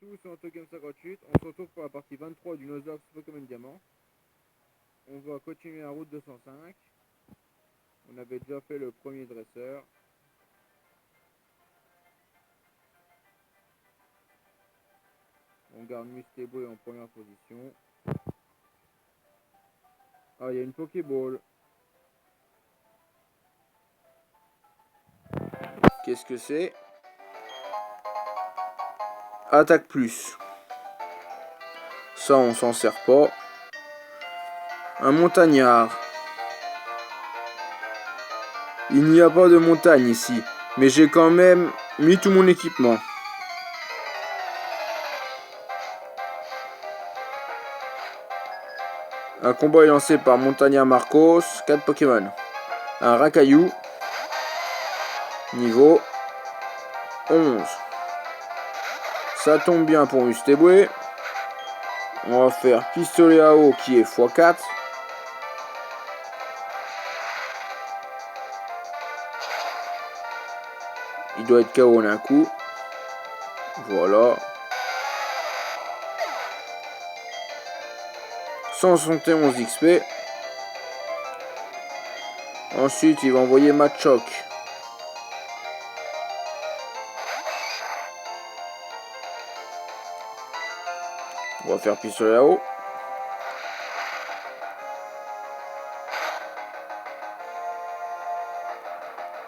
tout sur Autogame 58. On se retrouve pour la partie 23 du Nuzlocke Pokémon Diamant. On va continuer la route 205. On avait déjà fait le premier dresseur. On garde Musteboy en première position. Ah, il y a une Pokéball. Qu'est-ce que c'est? Attaque plus. Ça, on s'en sert pas. Un montagnard. Il n'y a pas de montagne ici, mais j'ai quand même mis tout mon équipement. Un combat est lancé par Montagnard Marcos, 4 Pokémon. Un Racaillou, niveau 11. Ça tombe bien pour Musteboy. On va faire pistolet à eau qui est x4. Il doit être KO en un coup. Voilà. 171 XP. Ensuite, il va envoyer Machoc. On va faire pistolet à eau.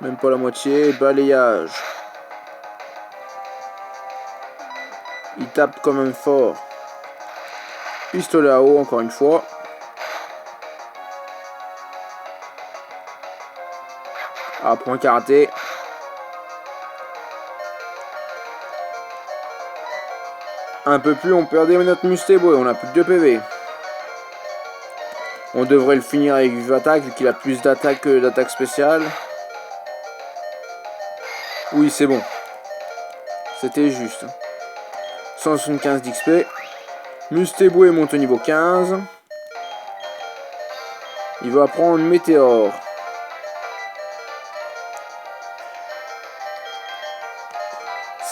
Même pas la moitié. Balayage. Il tape quand même fort. Pistolet à eau encore une fois. Ah, point karaté. Un peu plus, on perdait notre Musteboy. On a plus que 2 PV. On devrait le finir avec Vive Attaque vu qu'il a plus d'attaque que d'attaque spéciale. Oui, c'est bon. C'était juste. 175 d'XP. Musteboy monte au niveau 15. Il va prendre Météore.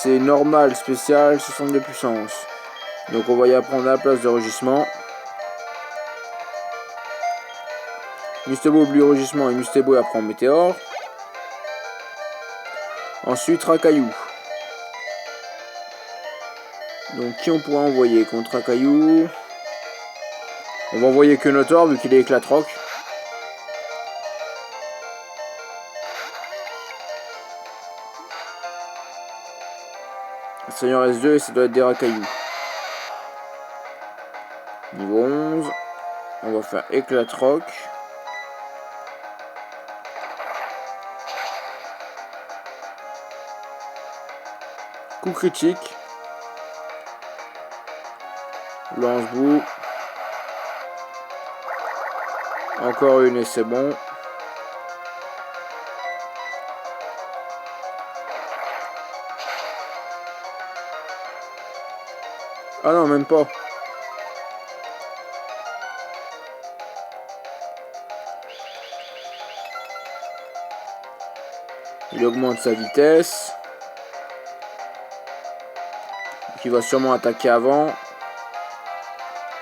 C'est normal, spécial, 60 de puissance. Donc on va y apprendre à la place de rugissement. Musteboy oublie rugissement et Musteboy apprend Météore. Ensuite Racaillou. Donc qui on pourra envoyer contre Racaillou? On va envoyer que Notor vu qu'il est éclate-roc. Ça y en reste 2 et ça doit être des Racaillou. Niveau 11. On va faire éclate-roc. Coup critique. Lance-boue. Encore une et c'est bon. Ah non, même pas. Il augmente sa vitesse. Il va sûrement attaquer avant.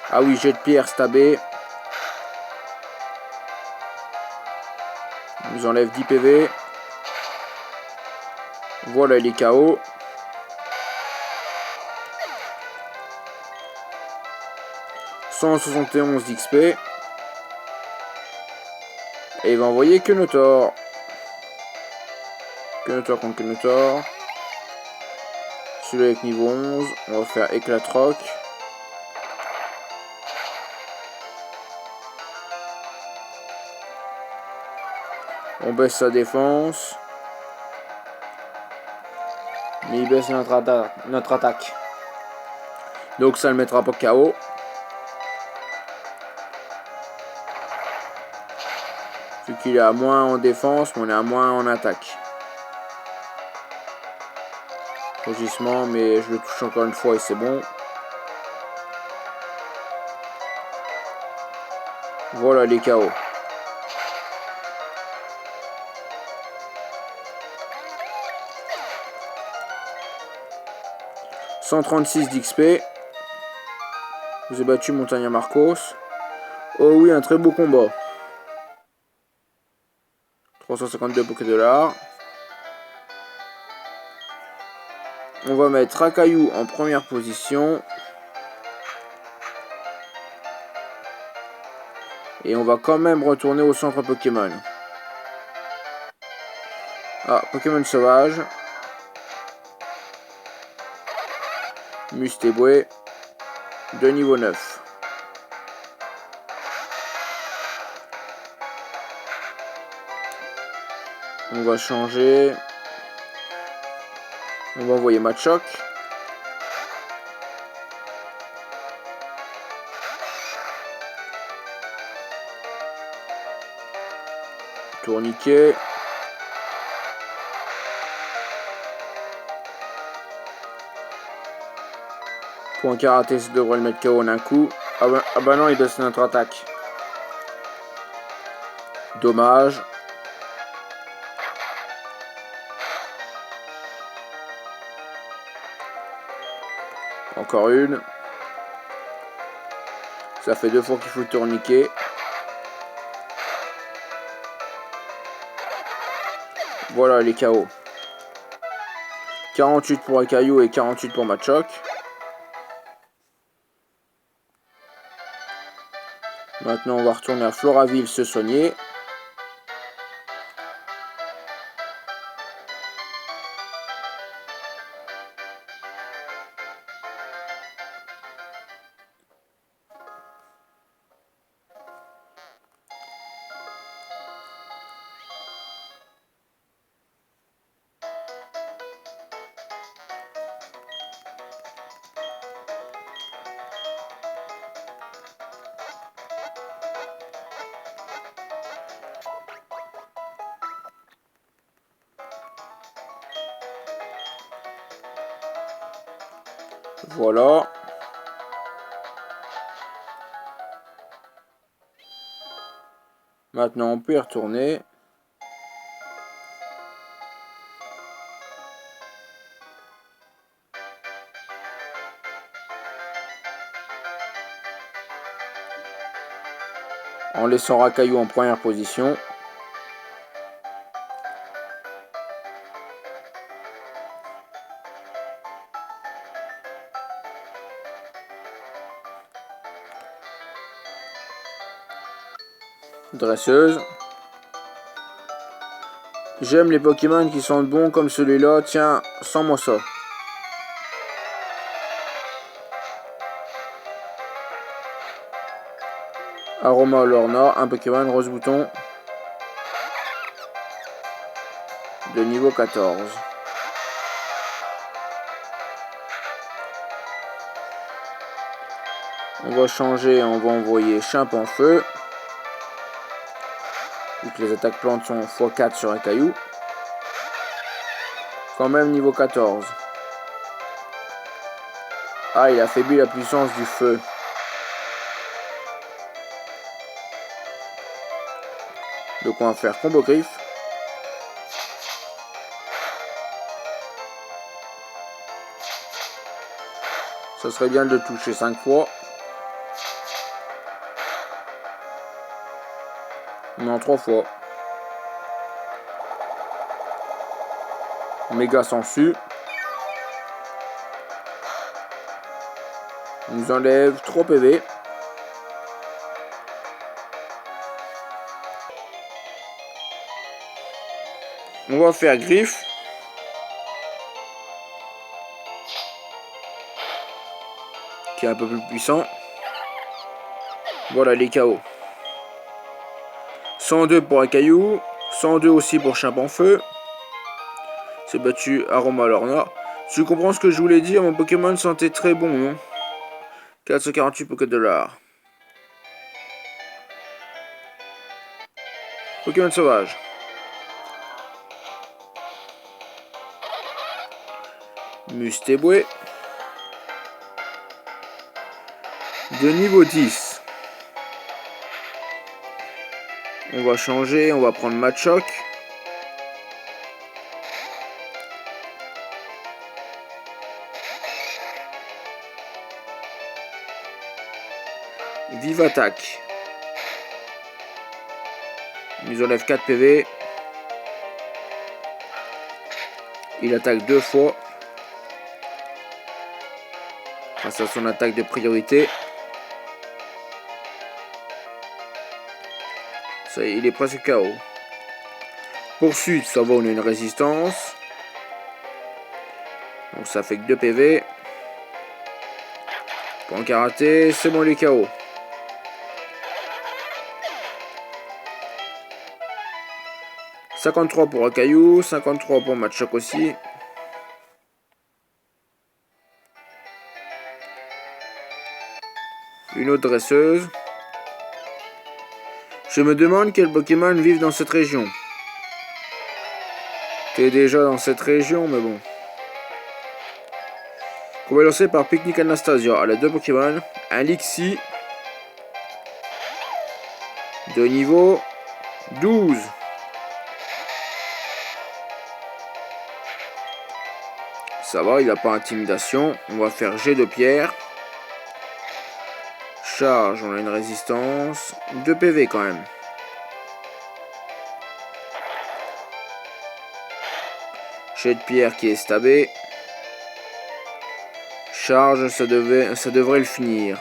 Ah oui, jet de pierre, stabé. Il nous enlève 10 PV. Voilà, il est KO. « 171 d'XP. Et il va envoyer Kenotor. Kenotor contre Kenotor. Celui avec niveau 11. On va faire éclate-roc. On baisse sa défense. Mais il baisse notre attaque. Donc ça ne le mettra pas KO. Vu qu'il est à moins en défense, mais on est à moins en attaque. Rugissement, mais je le touche encore une fois et c'est bon. Voilà les KO. « 136 d'XP. Vous avez battu Montagna Marcos. Oh oui, un très beau combat. 352 $. On va mettre Rakayu en première position. Et on va quand même retourner au centre Pokémon. Ah, Pokémon sauvage. Mustéboué. De niveau 9. On va changer. On va envoyer Machoc. Tourniquet. Point karaté, ça devrait le mettre KO d'un coup. Ah bah non, il donne notre attaque. Dommage. Encore une. Ça fait 2 fois qu'il faut le tourniquet. Voilà les KO. 48 pour Rakayu et 48 pour Machoc. Maintenant, on va retourner à Floraville se soigner. Voilà. Maintenant, on peut y retourner. En laissant Rakayu en première position. Dresseuse. J'aime les Pokémon qui sentent bons comme celui-là. Tiens, sens-moi ça. Aroma Lorna, un Pokémon rose bouton. De niveau 14. On va changer, on va envoyer Chimp en feu. Vu que les attaques plantes sont x4 sur un caillou. Quand même niveau 14. Ah, il affaiblit la puissance du feu. Donc on va faire combo griffe. Ça serait bien de le toucher 5 fois. Non, 3 fois. Méga sensu. Il nous enlève 3 PV. On va faire griffe. Qui est un peu plus puissant. Voilà les KO. 102 pour un caillou. 102 aussi pour Chimp en feu. C'est battu Aroma Lorna. Tu comprends ce que je voulais dire, mon Pokémon sentait très bon, non? 448 $. Pokémon sauvage. Mustéboué. De niveau 10. On va changer, on va prendre Machoc. Vive attaque. Il nous enlève 4 PV. Il attaque 2 fois. Grâce à son attaque de priorité. Ça y est, il est presque KO. Poursuite, ça va, on a une résistance. Donc ça fait que 2 PV. Point karaté, c'est bon, les KO. « 53 pour Akayu, 53 pour Matchok aussi. Une autre dresseuse. Je me demande quels Pokémon vivent dans cette région. T'es déjà dans cette région, mais bon. On va lancer par Picnic Anastasia. Elle a 2 Pokémon. Un Lixie. De niveau 12. Ça va, il n'a pas intimidation. On va faire jet de pierre. Charge, on a une résistance. 2 PV quand même. Jet de pierre qui est stabé. Charge, ça devrait le finir.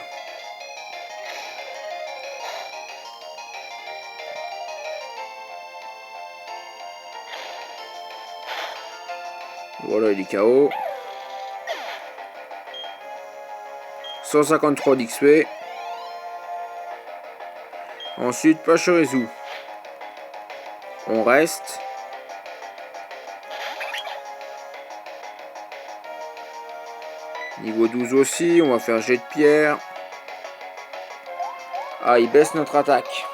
Voilà, il est KO. 153 d'XP. Ensuite, Pachirisu. On reste. Niveau 12 aussi, on va faire jet de pierre. Ah, il baisse notre attaque.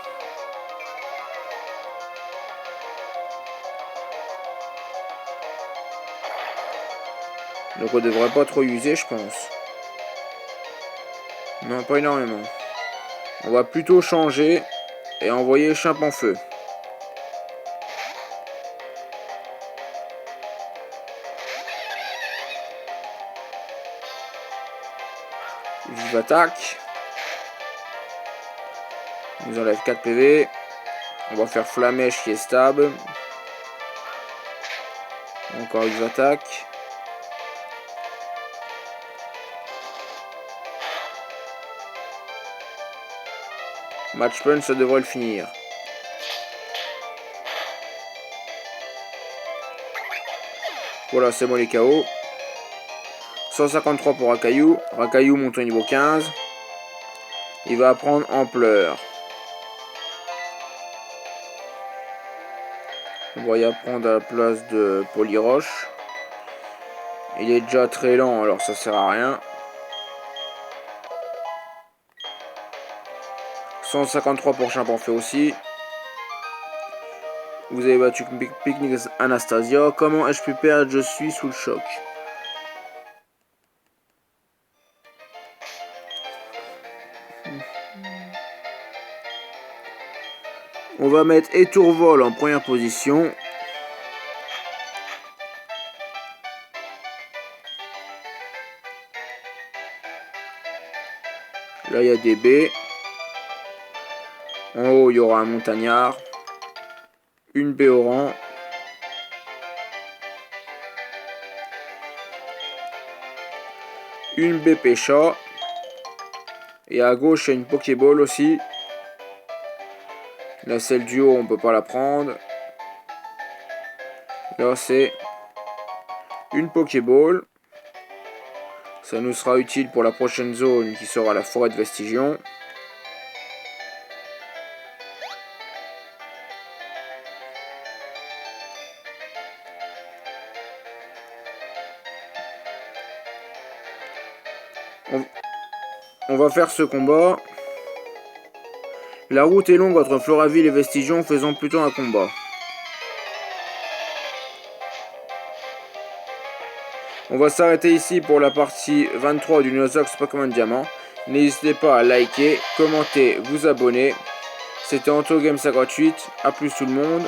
Donc on devrait pas trop user, je pense. Non, pas énormément. On va plutôt changer et envoyer Chimp en feu. Vive attaque. Il nous enlève 4 PV. On va faire Flamèche qui est stable. Encore vive attaque. Match punch, ça devrait le finir. Voilà, c'est bon les KO. 153 pour Akayu. Akayu monte au niveau 15. Il va prendre ampleur. On va y apprendre à la place de Poliroche. Il est déjà très lent, alors ça sert à rien. 153 pour Chimp en feu aussi. Vous avez battu Picnic Anastasia. Comment ai-je pu perdre? Je suis sous le choc. On va mettre Étourvol en première position. Là, il y a des baies. En haut, il y aura un montagnard. Une baie au rang. Une baie pêcha. Et à gauche, il y a une Pokéball aussi. Là, celle du haut, on peut pas la prendre. Là, c'est une Pokéball. Ça nous sera utile pour la prochaine zone qui sera la forêt de Vestigion. On va faire ce combat. La route est longue entre Floraville et Vestigion, faisons plutôt un combat. On va s'arrêter ici pour la partie 23 du Nozox Pokémon Diamant. N'hésitez pas à liker, commenter, vous abonner. C'était Anto Game 58. A plus tout le monde.